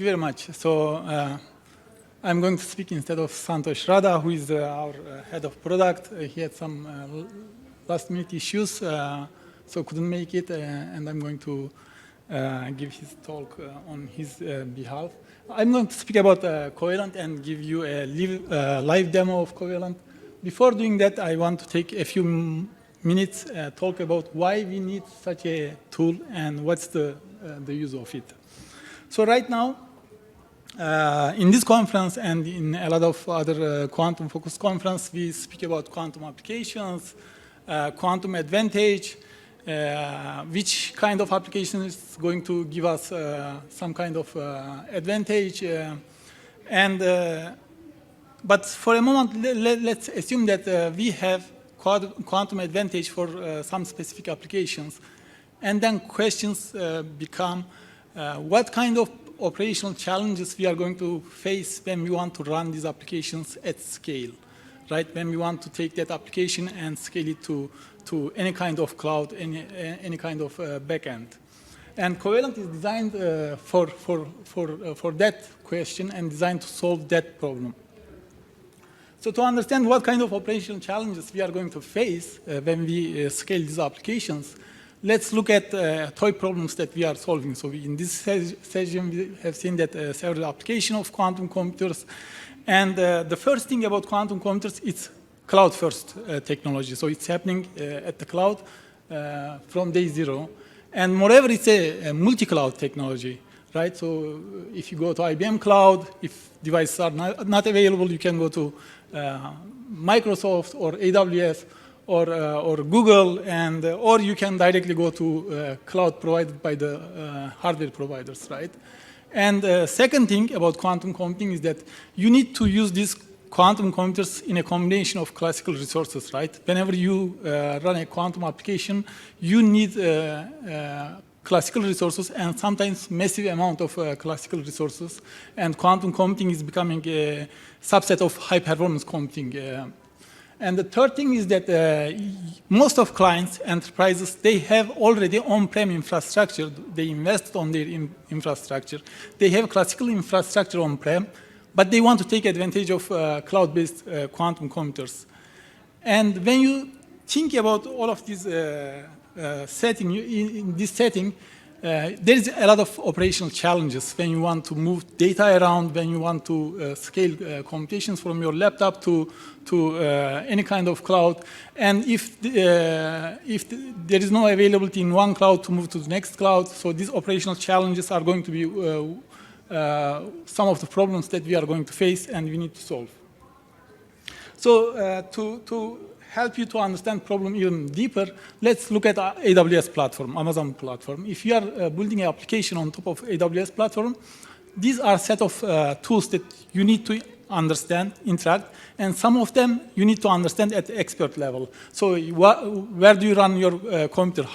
you very much. So I'm going to speak instead of Santosh Radha, who is our head of product. He had some last-minute issues, so couldn't make it, and I'm going to give his talk on his behalf. I'm going to speak about Covalent and give you a live demo of Covalent. Before doing that, I want to take a few minutes talk about why we need such a tool and what's the use of it. So right now, in this conference and in a lot of other quantum-focused conferences, we speak about quantum applications, quantum advantage, which kind of application is going to give us some kind of advantage. But for a moment, let's assume that we have quantum advantage for some specific applications. And then questions become, what kind of operational challenges we are going to face when we want to run these applications at scale, right? When we want to take that application and scale it to any kind of cloud, any kind of backend. And Covalent is designed for that question and designed to solve that problem. So to understand what kind of operational challenges we are going to face when we scale these applications, let's look at toy problems that we are solving. So in this session, we have seen that several applications of quantum computers. And the first thing about quantum computers, it's cloud-first technology. So it's happening at the cloud from day zero. And moreover, it's a multi-cloud technology, right? So if you go to IBM Cloud, if devices are not available, you can go to Microsoft or AWS or Google, or you can directly go to cloud provided by the hardware providers, right? And second thing about quantum computing is that you need to use these quantum computers in a combination of classical resources, right? Whenever you run a quantum application, you need classical resources and sometimes massive amount of classical resources. And quantum computing is becoming a subset of high-performance computing. And the third thing is that most of clients, enterprises, they have already on-prem infrastructure. They invest on their infrastructure. They have classical infrastructure on-prem, but they want to take advantage of cloud-based quantum computers. And when you think about all of these in this setting, there is a lot of operational challenges when you want to move data around, when you want to scale computations from your laptop to any kind of cloud. And if there is no availability in one cloud to move to the next cloud, so these operational challenges are going to be some of the problems that we are going to face and we need to solve. So to help you to understand problem even deeper, let's look at AWS platform, Amazon platform. If you are building an application on top of AWS platform, these are a set of tools that you need to understand, interact, and some of them you need to understand at the expert level. So where do you run your computer?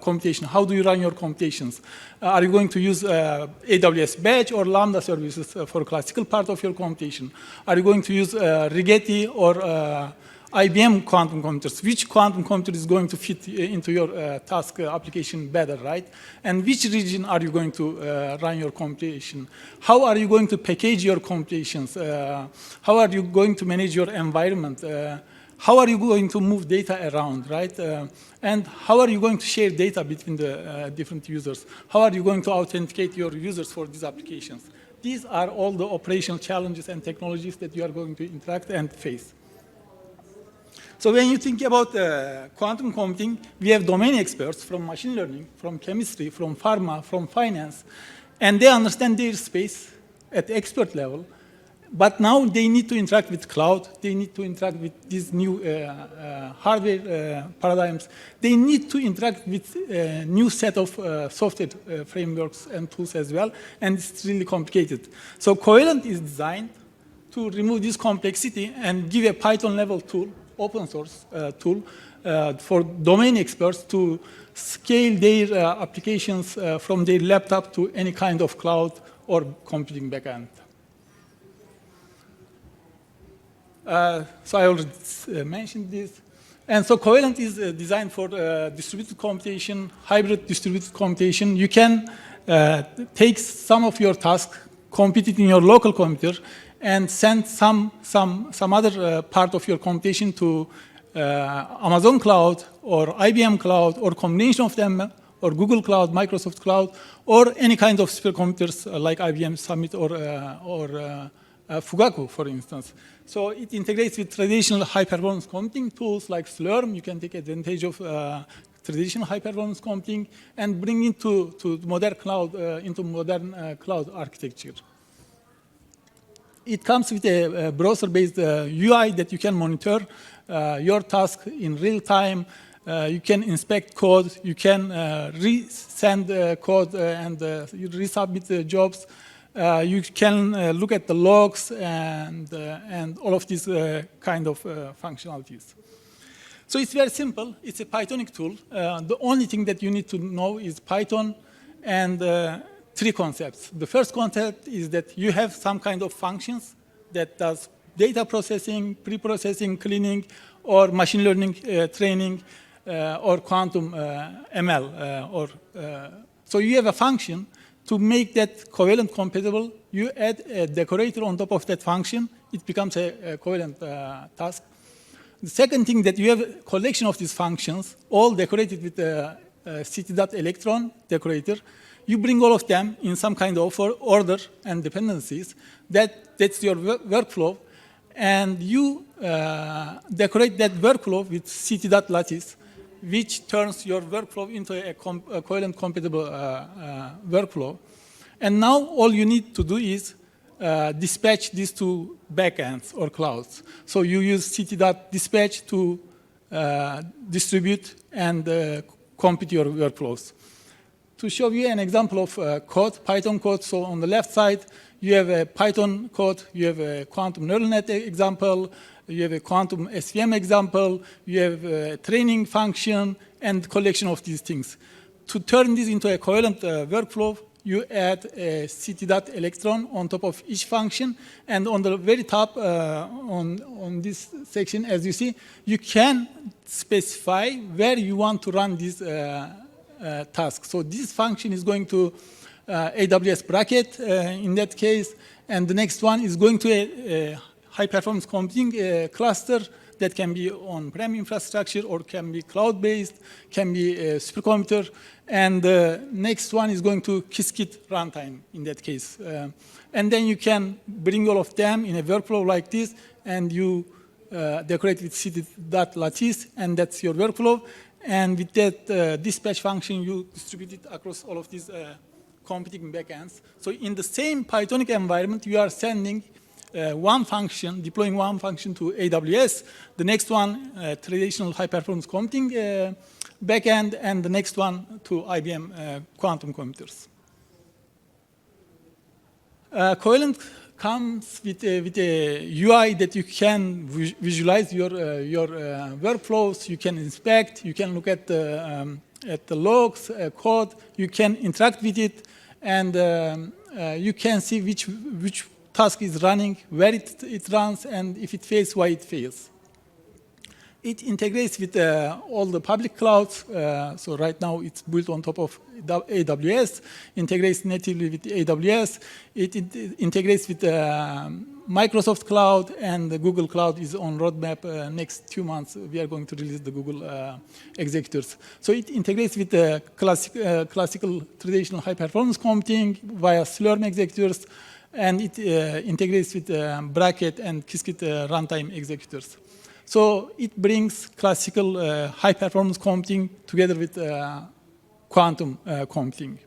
Computation? How do you run your computations? Are you going to use AWS batch or Lambda services for classical part of your computation? Are you going to use Rigetti or IBM quantum computers? Which quantum computer is going to fit into your task application better, right? And which region are you going to run your computation? How are you going to package your computations? How are you going to manage your environment? How are you going to move data around, right? And how are you going to share data between the different users? How are you going to authenticate your users for these applications? These are all the operational challenges and technologies that you are going to interact and face. So when you think about quantum computing, we have domain experts from machine learning, from chemistry, from pharma, from finance, and they understand their space at the expert level. But now they need to interact with cloud. They need to interact with these new hardware paradigms. They need to interact with a new set of software frameworks and tools as well, and it's really complicated. So Covalent is designed to remove this complexity and give a Python-level tool, open source tool for domain experts to scale their applications from their laptop to any kind of cloud or computing backend. So I already mentioned this. And so Covalent is designed for distributed computation, hybrid distributed computation. You can take some of your tasks compute it in your local computer, and send some other part of your computation to Amazon Cloud or IBM Cloud or combination of them, or Google Cloud, Microsoft Cloud, or any kind of supercomputers like IBM Summit or Fugaku, for instance. So it integrates with traditional high-performance computing tools like Slurm. You can take advantage of traditional high-performance computing and bring it to modern cloud, into modern cloud architecture. It comes with a browser-based UI that you can monitor your task in real time. You can inspect code. You can resend code and you resubmit the jobs. You can look at the logs and all of these kind of functionalities. So it's very simple. It's a Pythonic tool. The only thing that you need to know is Python and three concepts. The first concept is that you have some kind of functions that does data processing, pre-processing, cleaning, or machine learning training, or quantum ML. So you have a function. To make that covalent compatible, you add a decorator on top of that function. It becomes a covalent task. The second thing, that you have a collection of these functions, all decorated with a ct.electron decorator. You bring all of them in some kind of order and dependencies. That's your workflow. And you decorate that workflow with ct.lattice, which turns your workflow into a covalent compatible workflow. And now all you need to do is dispatch these two backends or clouds. So you use ct.dispatch to distribute and compute your workflows. To show you an example of code, Python code, so on the left side, you have a Python code, you have a quantum neural net example, you have a quantum SVM example, you have a training function, and collection of these things. To turn this into a covalent workflow, you add a ct.electron on top of each function, and on the very top, on this section, as you see, you can specify where you want to run this task. So this function is going to AWS bracket in that case, and the next one is going to a high-performance computing cluster that can be on-prem infrastructure or can be cloud-based, can be a supercomputer, and the next one is going to Qiskit runtime in that case. And then you can bring all of them in a workflow like this, and you decorate with ct.lattice, and that's your workflow. And with that dispatch function, you distribute it across all of these computing backends. So in the same Pythonic environment, you are sending one function, deploying one function to AWS, the next one, traditional high-performance computing backend, and the next one to IBM quantum computers. Covalent comes with a UI that you can visualize your workflows. You can inspect, you can look at the logs, code, you can interact with it, and you can see which task is running, where it runs, and if it fails, why it fails. It integrates with all the public clouds. So right now it's built on top of AWS, integrates natively with AWS. It integrates with Microsoft Cloud, and the Google Cloud is on roadmap. Next 2 months, we are going to release the Google executors. So it integrates with the classical traditional high-performance computing via Slurm executors, and it integrates with bracket and Qiskit runtime executors. So it brings classical high-performance computing together with quantum computing.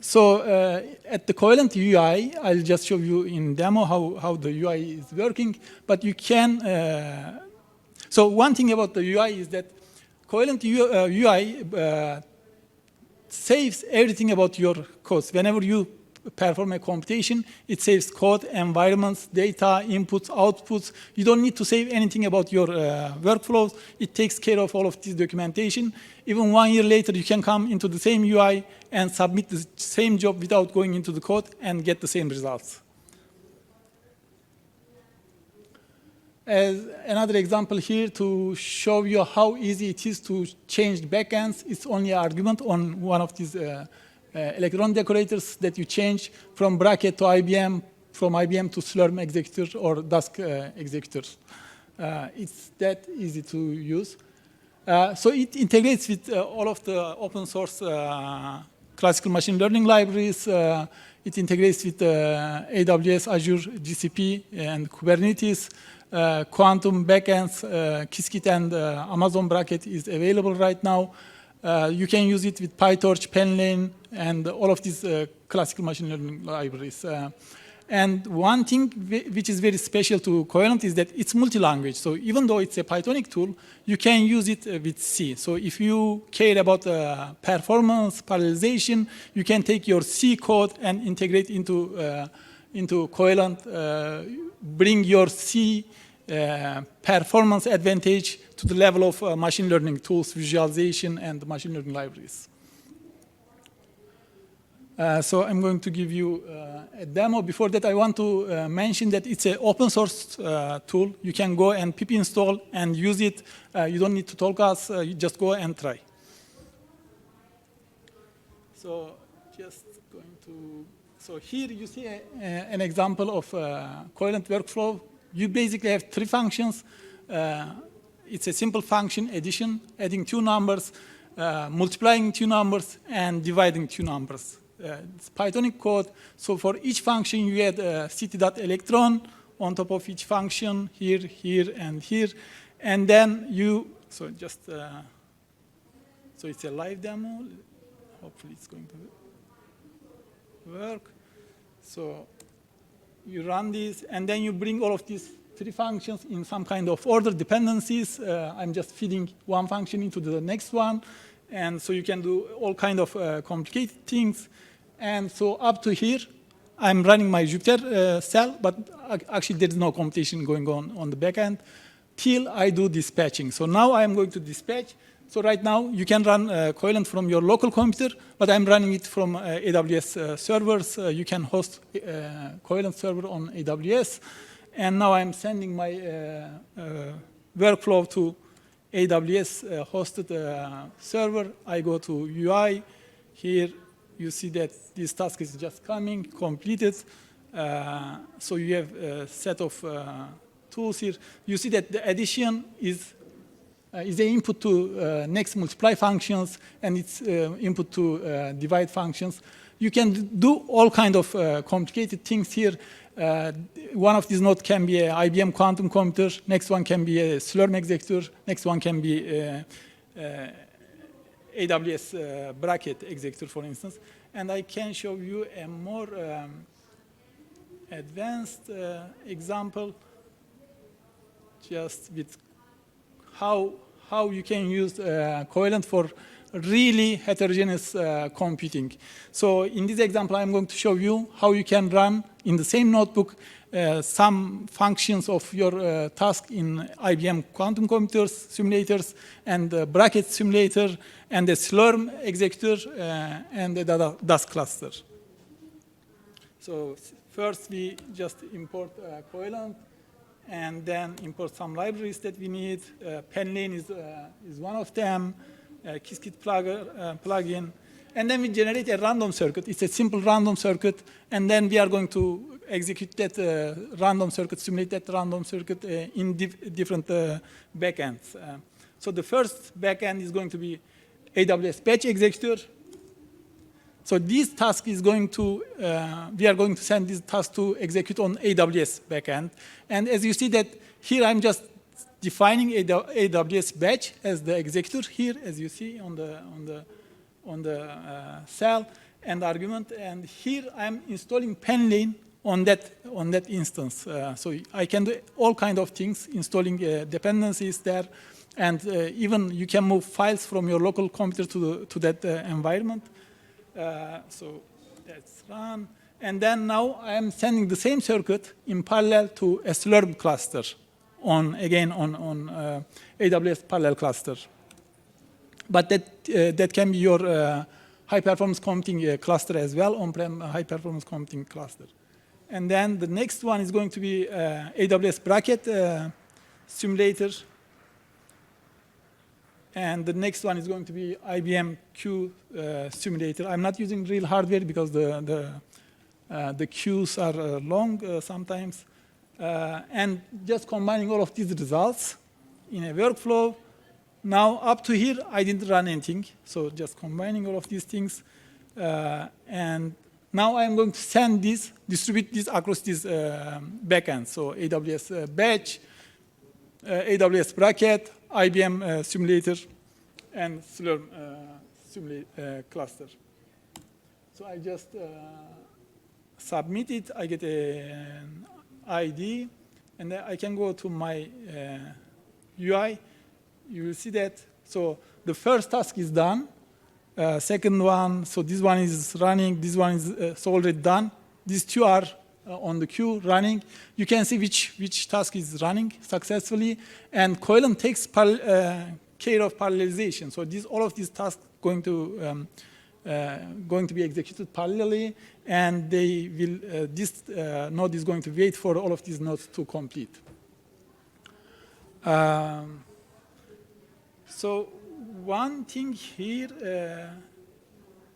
So at the Covalent UI, I'll just show you in demo how the UI is working. But you can, so one thing about the UI is that Covalent UI saves everything about your codes. Whenever you perform a computation, it saves code, environments, data, inputs, outputs. You don't need to save anything about your workflows. It takes care of all of this documentation. Even 1 year later, you can come into the same UI and submit the same job without going into the code and get the same results. As another example here to show you how easy it is to change backends, it's only an argument on one of these electron decorators that you change from bracket to IBM, from IBM to Slurm executor or Dusk executors. It's that easy to use. So it integrates with all of the open source classical machine learning libraries. It integrates with AWS, Azure, GCP, and Kubernetes. Quantum backends, Qiskit and Amazon Braket is available right now. You can use it with PyTorch, Penlane, and all of these classical machine learning libraries. And one thing which is very special to Covalent is that it's multi-language. So even though it's a Pythonic tool, you can use it with C. So if you care about performance, parallelization, you can take your C code and integrate into Covalent, bring your C performance advantage to the level of machine learning tools, visualization, and machine learning libraries. So I'm going to give you a demo. Before that, I want to mention that it's an open source tool. You can go and pip install and use it. You don't need to talk us. You just go and try. So just going to, so here you see an example of Covalent workflow. You basically have 3 functions. It's a simple function, addition, adding 2 numbers, multiplying 2 numbers, and dividing 2 numbers. It's Pythonic code. So for each function, you add ct.electron on top of each function, here, here, and here. And then you, so just, so it's a live demo. Hopefully it's going to work. So you run this, and then you bring all of these 3 functions in some kind of order dependencies. I'm just feeding one function into the next one. And so you can do all kind of complicated things. And so up to here, I'm running my Jupyter cell, but actually there is no computation going on the back end till I do dispatching. So now I'm going to dispatch. So right now, you can run Covalent from your local computer, but I'm running it from AWS servers. You can host Covalent server on AWS. And now I'm sending my workflow to AWS hosted server. I go to UI. Here, you see that this task is just coming, completed. So you have a set of tools here. You see that the addition is the input to next multiply functions, and it's input to divide functions. You can do all kind of complicated things here. One of these nodes can be an IBM quantum computer. Next one can be a Slurm executor. Next one can be AWS Braket executor, for instance. And I can show you a more advanced example, just with how you can use Covalent for really heterogeneous computing. So in this example, I'm going to show you how you can run in the same notebook some functions of your task in IBM quantum computers, simulators, and the Braket simulator, and the Slurm executor, and the Dusk cluster. So first, we just import Covalent, and then import some libraries that we need. Penlane is one of them. Qiskit plugin, and then we generate a random circuit. It's a simple random circuit, and then we are going to execute that random circuit, simulate that random circuit in different backends. So the first backend is going to be AWS batch executor. So this task is going to, we are going to send this task to execute on AWS backend. And as you see that here, I'm just defining AWS batch as the executor here, as you see on the cell and argument. And here I'm installing Penlane on that instance. So I can do all kind of things, installing dependencies there, and even you can move files from your local computer to that environment. So that's run. And then now I am sending the same circuit in parallel to a Slurm cluster on AWS parallel cluster. But that can be your high-performance computing cluster as well, on-prem high-performance computing cluster. And then the next one is going to be AWS Braket simulator. And the next one is going to be IBM Q simulator. I'm not using real hardware because the queues are long sometimes. And just combining all of these results in a workflow. Now, up to here, I didn't run anything. So just combining all of these things. And now I'm going to distribute this across these backends. So AWS batch, AWS bracket, IBM simulator, and Slurm cluster. So I just submit it. I get an ID, and then I can go to my UI. You will see that. So the first task is done. Second one, so this one is running. This one is already done. These two are on the queue running. You can see which task is running successfully. And Covalent takes care of parallelization. So all of these tasks going to be executed parallelly, and they will. This node is going to wait for all of these nodes to complete. So one thing here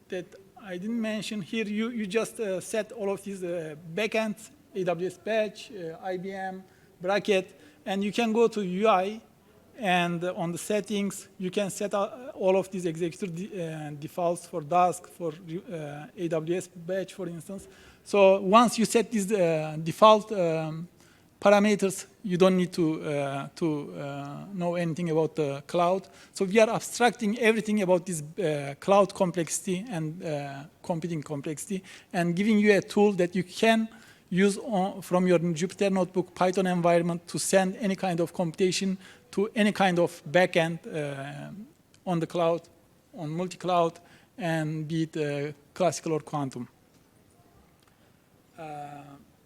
that I didn't mention here, you just set all of these backends, AWS batch, IBM, bracket, and you can go to UI, and on the settings, you can set all of these executor defaults for Dask, for AWS batch, for instance. So once you set these default parameters, you don't need to know anything about the cloud. So we are abstracting everything about this cloud complexity and computing complexity, and giving you a tool that you can use from your Jupyter Notebook Python environment to send any kind of computation to any kind of backend on the cloud, on multi-cloud, and be it classical or quantum.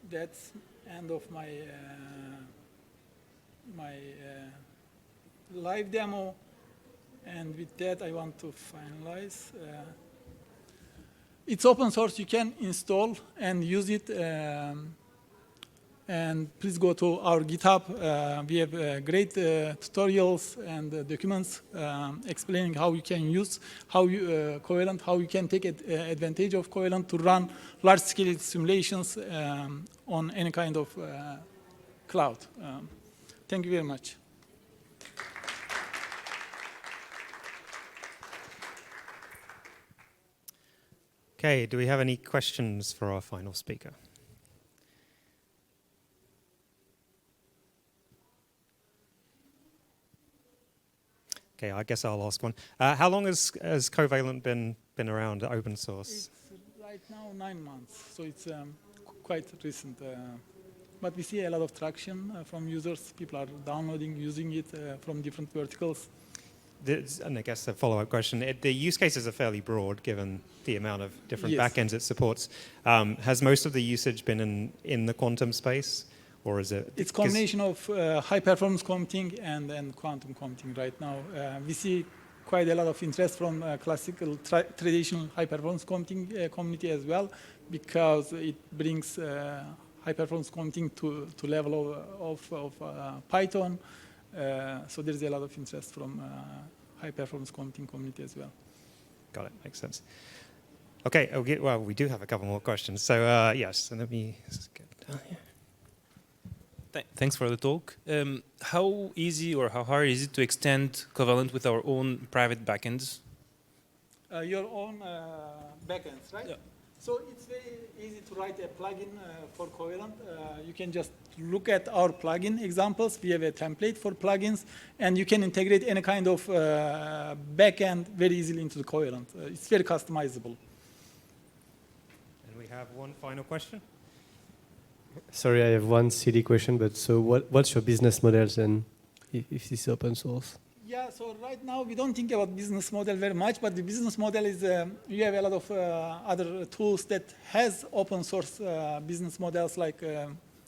That's end of my live demo, and with that I want to finalize. It's open source. You can install and use it. And please go to our GitHub. We have great tutorials and documents explaining how you can use Covalent, how you can take advantage of Covalent to run large-scale simulations on any kind of cloud. Thank you very much. Okay, do we have any questions for our final speaker? Okay, I guess I'll ask one. How long has Covalent been around open source? It's right now 9 months, so it's quite recent. But we see a lot of traction from users. People are downloading, using it from different verticals. And I guess a follow-up question, the use cases are fairly broad given the amount of different backends it supports. Has most of the usage been in the quantum space? Or is it? It's a combination of high-performance computing and quantum computing right now. We see quite a lot of interest from classical, traditional high-performance computing community as well, because it brings high-performance computing to level of Python. So there's a lot of interest from high-performance computing community as well. Got it. Makes sense. Okay. Well, we do have a couple more questions. So yes, and let me just get down here. Thanks for the talk. How easy or how hard is it to extend Covalent with our own private backends? Your own backends, right? Yeah. So it's very easy to write a plugin for Covalent. You can just look at our plugin examples. We have a template for plugins, and you can integrate any kind of backend very easily into the Covalent. It's very customizable. And we have one final question. Sorry, I have one silly question, but so what's your business model then, if this is open source? Yeah, so right now we don't think about business model very much, but the business model is you have a lot of other tools that has open source business models like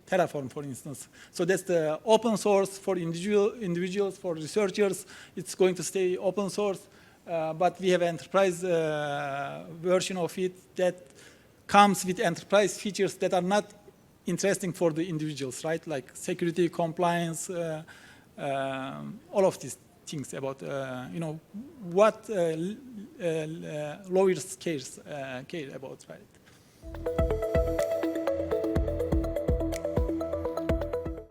Terraform, for instance. So that's the open source for individuals, for researchers. It's going to stay open source, but we have an enterprise version of it that comes with enterprise features that are not interesting for the individuals, right? Like security, compliance, all of these things about what lawyers care about, right?